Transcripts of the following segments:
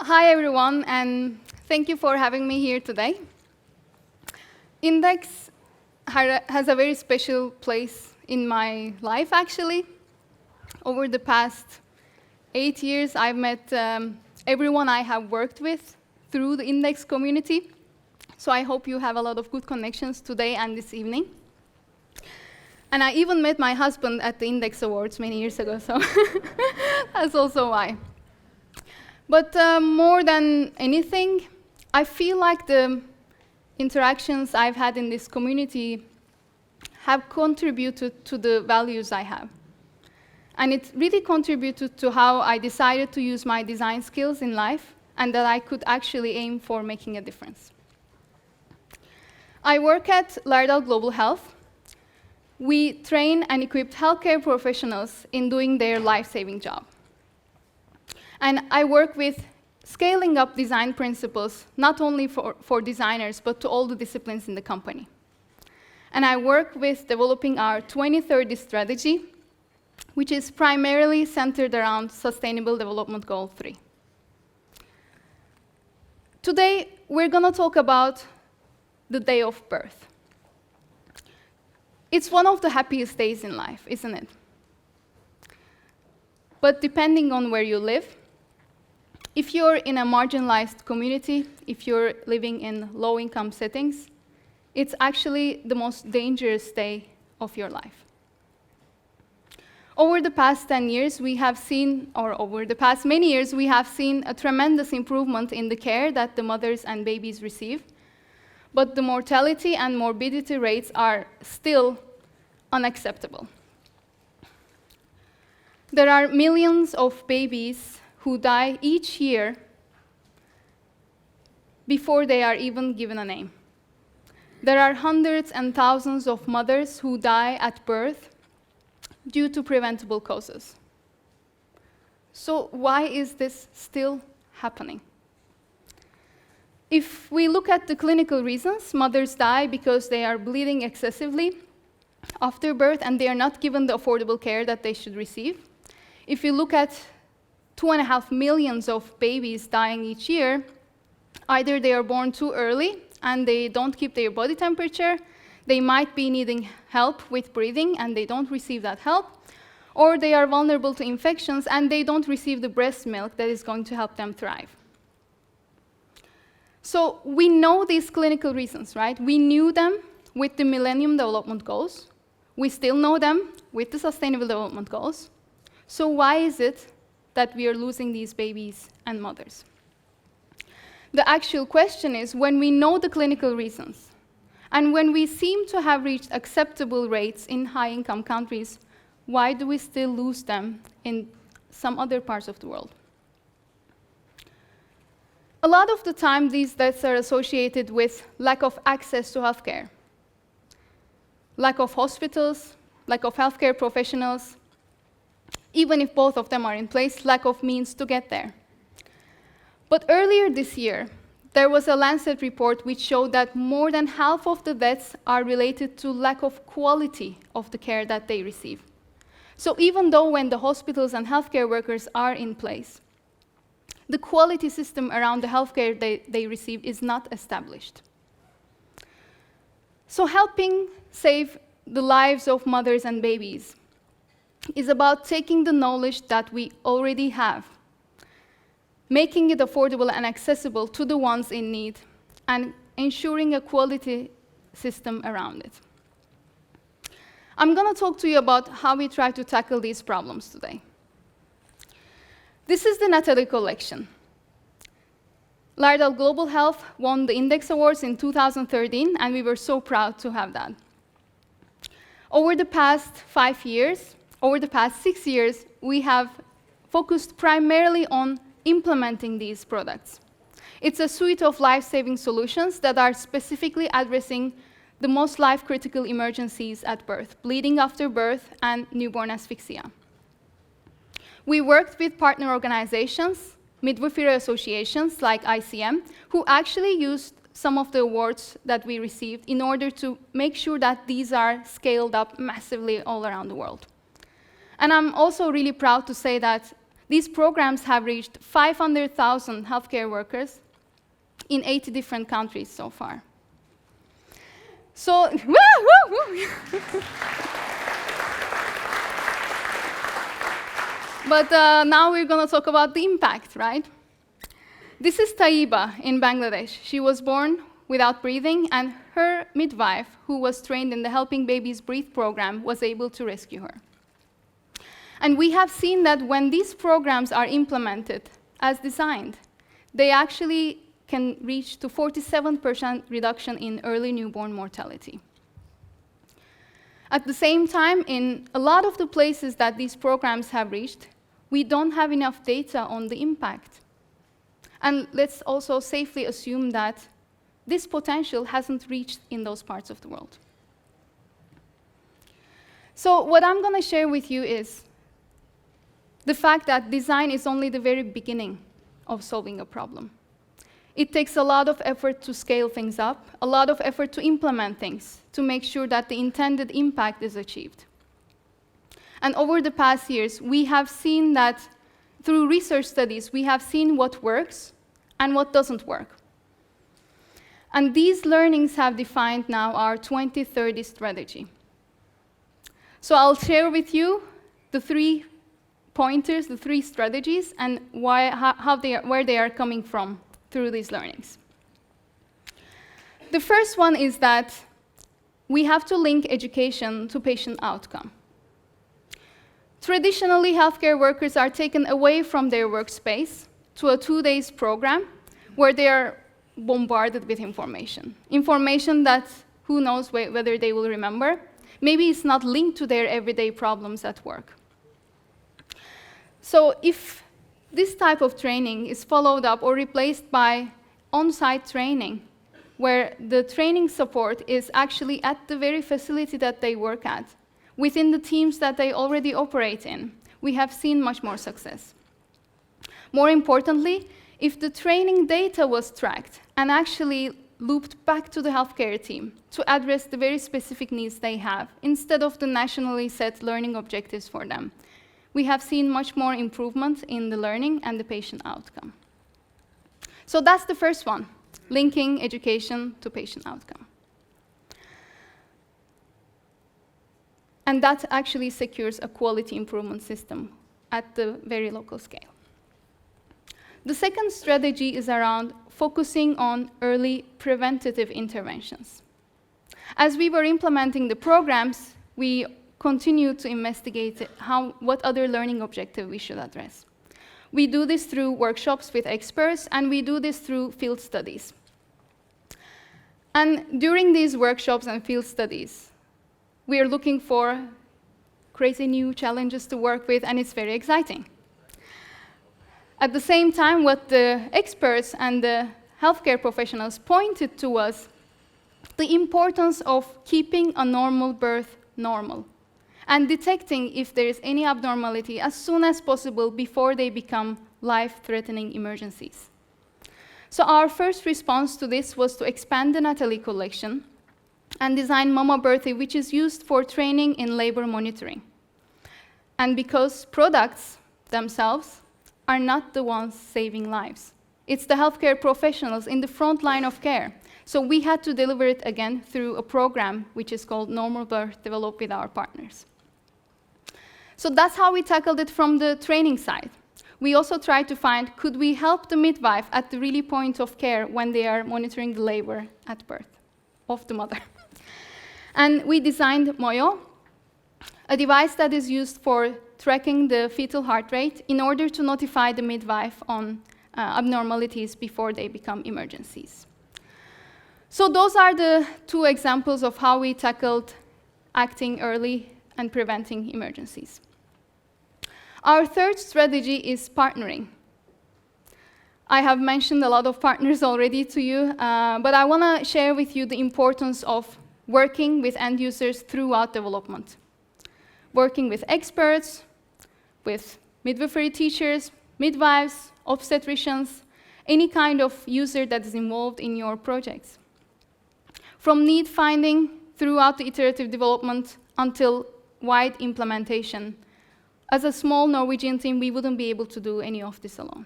Hi, everyone, and thank you for having me here today. Index has a very special place in my life, actually. Over the past 8 years, I've met everyone I have worked with through the Index community. So I hope you have a lot of good connections today and this evening. And I even met my husband at the Index Awards many years ago, so that's also why. But more than anything, I feel like the interactions I've had in this community have contributed to the values I have. And it really contributed to how I decided to use my design skills in life and that I could actually aim for making a difference. I work at Laerdal Global Health. We train and equip healthcare professionals in doing their life-saving job. And I work with scaling up design principles, not only for designers, but to all the disciplines in the company. And I work with developing our 2030 strategy, which is primarily centered around Sustainable Development Goal 3. Today, we're going to talk about the day of birth. It's one of the happiest days in life, isn't it? But depending on where you live, if you're in a marginalized community, if you're living in low-income settings, it's actually the most dangerous day of your life. Over the past 10 years, we have seen, or over the past many years, we have seen a tremendous improvement in the care that the mothers and babies receive. But the mortality and morbidity rates are still unacceptable. There are millions of babies who die each year before they are even given a name. There are hundreds and thousands of mothers who die at birth due to preventable causes. So why is this still happening? If we look at the clinical reasons, mothers die because they are bleeding excessively after birth and they are not given the affordable care that they should receive. If you look at 2.5 million of babies dying each year, either they are born too early and they don't keep their body temperature, they might be needing help with breathing and they don't receive that help, or they are vulnerable to infections and they don't receive the breast milk that is going to help them thrive. So we know these clinical reasons, right? We knew them with the Millennium Development Goals. We still know them with the Sustainable Development Goals. So why is it that we are losing these babies and mothers? The actual question is, when we know the clinical reasons, and when we seem to have reached acceptable rates in high-income countries, why do we still lose them in some other parts of the world? A lot of the time, these deaths are associated with lack of access to healthcare, lack of hospitals, lack of healthcare professionals, even if both of them are in place, lack of means to get there. But earlier this year, there was a Lancet report which showed that more than half of the deaths are related to lack of quality of the care that they receive. So even though when the hospitals and healthcare workers are in place, the quality system around the healthcare they receive is not established. So helping save the lives of mothers and babies is about taking the knowledge that we already have, making it affordable and accessible to the ones in need, and ensuring a quality system around it. I'm going to talk to you about how we try to tackle these problems today. This is the Natalie Collection. Laerdal Global Health won the Index Awards in 2013, and we were so proud to have that. Over the past 6 years, we have focused primarily on implementing these products. It's a suite of life-saving solutions that are specifically addressing the most life-critical emergencies at birth, bleeding after birth and newborn asphyxia. We worked with partner organizations, midwifery associations like ICM, who actually used some of the awards that we received in order to make sure that these are scaled up massively all around the world. And I'm also really proud to say that these programs have reached 500,000 healthcare workers in 80 different countries so far. So, But now we're going to talk about the impact, right? This is Taiba in Bangladesh. She was born without breathing, and her midwife, who was trained in the Helping Babies Breathe program, was able to rescue her. And we have seen that when these programs are implemented as designed, they actually can reach to 47% reduction in early newborn mortality. At the same time, in a lot of the places that these programs have reached, we don't have enough data on the impact. And let's also safely assume that this potential hasn't reached in those parts of the world. So what I'm going to share with you is the fact that design is only the very beginning of solving a problem. It takes a lot of effort to scale things up, a lot of effort to implement things, to make sure that the intended impact is achieved. And over the past years, we have seen that through research studies, we have seen what works and what doesn't work. And these learnings have defined now our 2030 strategy. So I'll share with you the 3 pointers, the 3 strategies, and where they are coming from through these learnings. The first one is that we have to link education to patient outcome. Traditionally, healthcare workers are taken away from their workspace to a 2-day program where they are bombarded with information. Information that who knows whether they will remember. Maybe it's not linked to their everyday problems at work. So if this type of training is followed up or replaced by on-site training, where the training support is actually at the very facility that they work at, within the teams that they already operate in, we have seen much more success. More importantly, if the training data was tracked and actually looped back to the healthcare team to address the very specific needs they have, instead of the nationally set learning objectives for them, we have seen much more improvement in the learning and the patient outcome. So that's the first one, linking education to patient outcome. And that actually secures a quality improvement system at the very local scale. The second strategy is around focusing on early preventative interventions. As we were implementing the programs, we continued to investigate what other learning objective we should address. We do this through workshops with experts, and we do this through field studies. And during these workshops and field studies, we are looking for crazy new challenges to work with, and it's very exciting. At the same time, what the experts and the healthcare professionals pointed to was the importance of keeping a normal birth normal and detecting if there is any abnormality as soon as possible before they become life-threatening emergencies. So our first response to this was to expand the Natalie Collection and design Mama Birthday, which is used for training in labor monitoring. And because products themselves are not the ones saving lives. It's the healthcare professionals in the front line of care. So we had to deliver it again through a program which is called Normal Birth, developed with our partners. So that's how we tackled it from the training side. We also tried to find, could we help the midwife at the really point of care when they are monitoring the labor at birth of the mother? And we designed Moyo, a device that is used for tracking the fetal heart rate in order to notify the midwife on abnormalities before they become emergencies. So those are the 2 examples of how we tackled acting early and preventing emergencies. Our third strategy is partnering. I have mentioned a lot of partners already to you, but I want to share with you the importance of working with end users throughout development. Working with experts, with midwifery teachers, midwives, obstetricians, any kind of user that is involved in your projects. From need finding throughout the iterative development until wide implementation, as a small Norwegian team, we wouldn't be able to do any of this alone.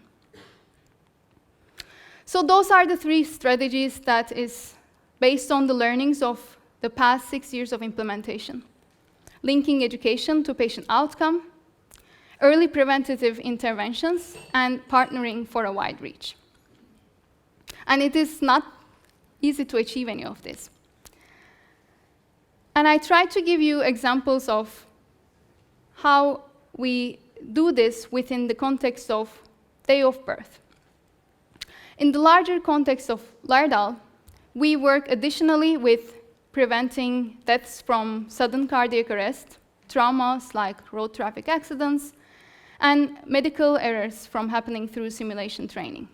So those are the 3 strategies that is based on the learnings of the past 6 years of implementation. Linking education to patient outcome, early preventative interventions, and partnering for a wide reach. And it is not easy to achieve any of this. And I try to give you examples of how we do this within the context of day of birth. In the larger context of Laerdal, we work additionally with preventing deaths from sudden cardiac arrest, traumas like road traffic accidents, and medical errors from happening through simulation training.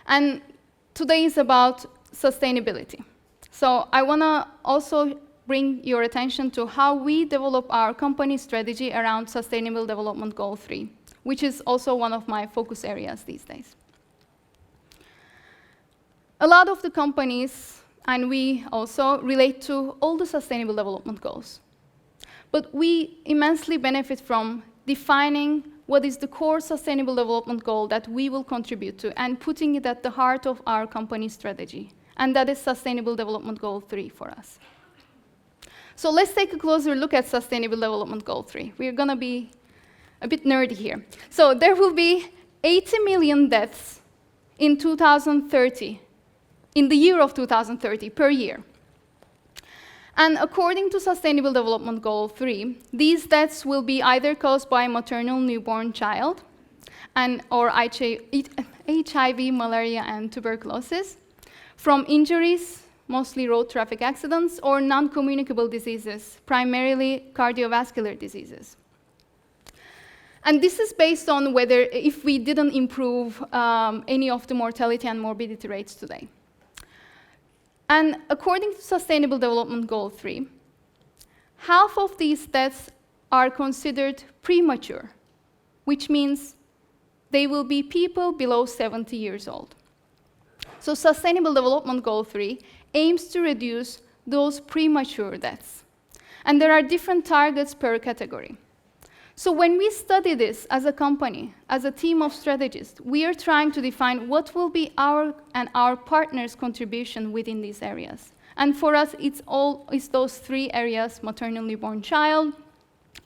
And today is about sustainability. So I want to also bring your attention to how we develop our company strategy around Sustainable Development Goal 3, which is also one of my focus areas these days. A lot of the companies, and we also, relate to all the Sustainable Development Goals. But we immensely benefit from defining what is the core Sustainable Development Goal that we will contribute to and putting it at the heart of our company strategy. And that is Sustainable Development Goal 3 for us. So let's take a closer look at Sustainable Development Goal 3. We're going to be a bit nerdy here. So there will be 80 million deaths in 2030, in the year of 2030, per year. And according to Sustainable Development Goal 3, these deaths will be either caused by maternal newborn child, or HIV, malaria, and tuberculosis, from injuries, mostly road traffic accidents, or non-communicable diseases, primarily cardiovascular diseases. And this is based on whether if we didn't improve any of the mortality and morbidity rates today. And according to Sustainable Development Goal 3, half of these deaths are considered premature, which means they will be people below 70 years old. So Sustainable Development Goal 3 aims to reduce those premature deaths. And there are different targets per category. So when we study this as a company, as a team of strategists, we are trying to define what will be our and our partners' contribution within these areas. And for us, it's those 3 areas: maternal newborn child,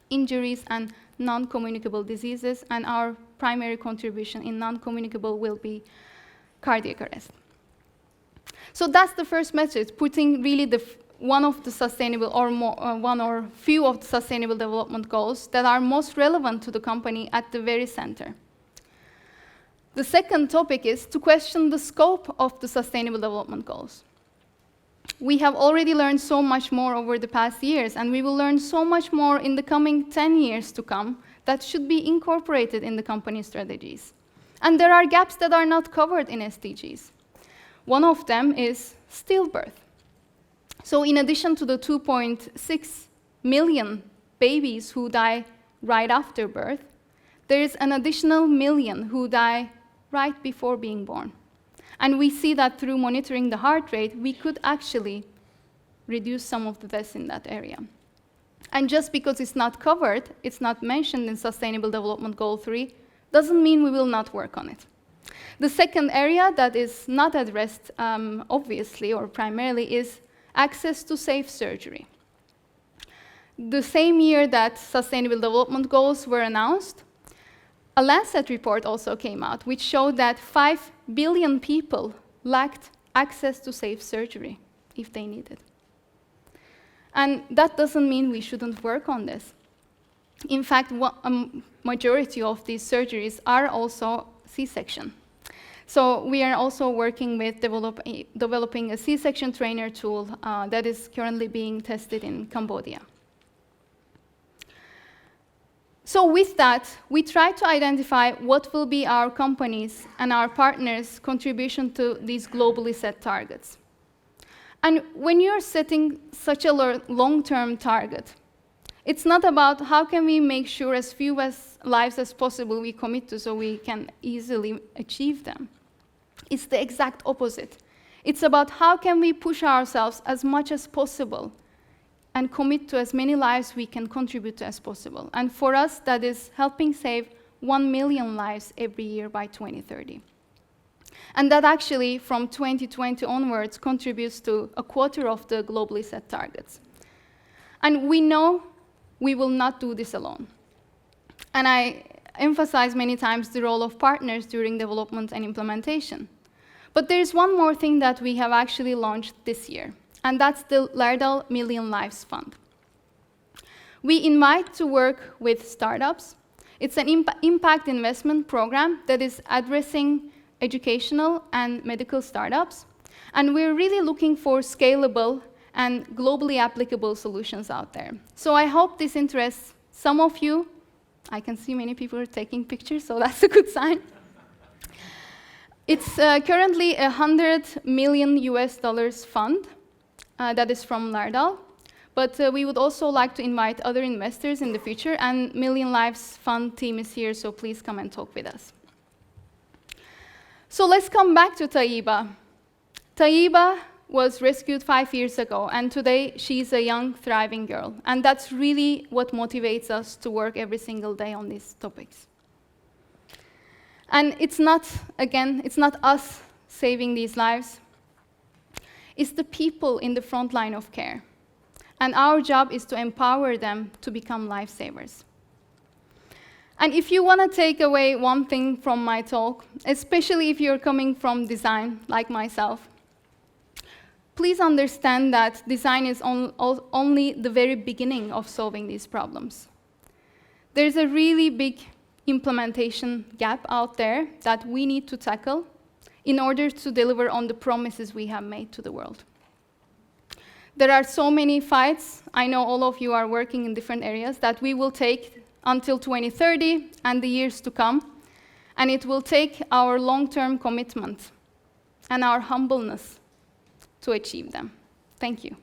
injuries, and non-communicable diseases. And our primary contribution in non-communicable will be cardiac arrest. So that's the first message, putting really one of the sustainable, or one or few of the Sustainable Development Goals that are most relevant to the company at the very center. The second topic is to question the scope of the Sustainable Development Goals. We have already learned so much more over the past years, and we will learn so much more in the coming 10 years to come that should be incorporated in the company strategies. And there are gaps that are not covered in SDGs. One of them is stillbirth. So in addition to the 2.6 million babies who die right after birth, there is an additional million who die right before being born. And we see that through monitoring the heart rate, we could actually reduce some of the deaths in that area. And just because it's not covered, it's not mentioned in Sustainable Development Goal 3, doesn't mean we will not work on it. The second area that is not addressed, obviously, or primarily, is access to safe surgery. The same year that Sustainable Development Goals were announced, a Lancet report also came out, which showed that 5 billion people lacked access to safe surgery if they needed. And that doesn't mean we shouldn't work on this. In fact, a majority of these surgeries are also C-section. So we are also working with developing a C-section trainer tool that is currently being tested in Cambodia. So with that, we try to identify what will be our companies' and our partners' contribution to these globally set targets. And when you're setting such a long-term target, it's not about how can we make sure as few lives as possible we commit to so we can easily achieve them. It's the exact opposite. It's about how can we push ourselves as much as possible and commit to as many lives we can contribute to as possible. And for us, that is helping save 1 million lives every year by 2030. And that actually, from 2020 onwards, contributes to a quarter of the globally set targets. And we know we will not do this alone. And I emphasize many times the role of partners during development and implementation. But there's one more thing that we have actually launched this year, and that's the Laerdal Million Lives Fund. We invite to work with startups. It's an impact investment program that is addressing educational and medical startups. And we're really looking for scalable and globally applicable solutions out there. So I hope this interests some of you. I can see many people are taking pictures, so that's a good sign. It's currently a $100 million fund that is from Laerdal. But we would also like to invite other investors in the future, and Million Lives Fund team is here, so please come and talk with us. So let's come back to Taiba. Taiba was rescued 5 years ago, and today she's a young, thriving girl. And that's really what motivates us to work every single day on these topics. And it's not, again, it's not us saving these lives. It's the people in the front line of care. And our job is to empower them to become lifesavers. And if you want to take away one thing from my talk, especially if you're coming from design, like myself, please understand that design is only the very beginning of solving these problems. There's a really big implementation gap out there that we need to tackle in order to deliver on the promises we have made to the world. There are so many fights, I know all of you are working in different areas, that we will take until 2030 and the years to come, and it will take our long-term commitment and our humbleness to achieve them. Thank you.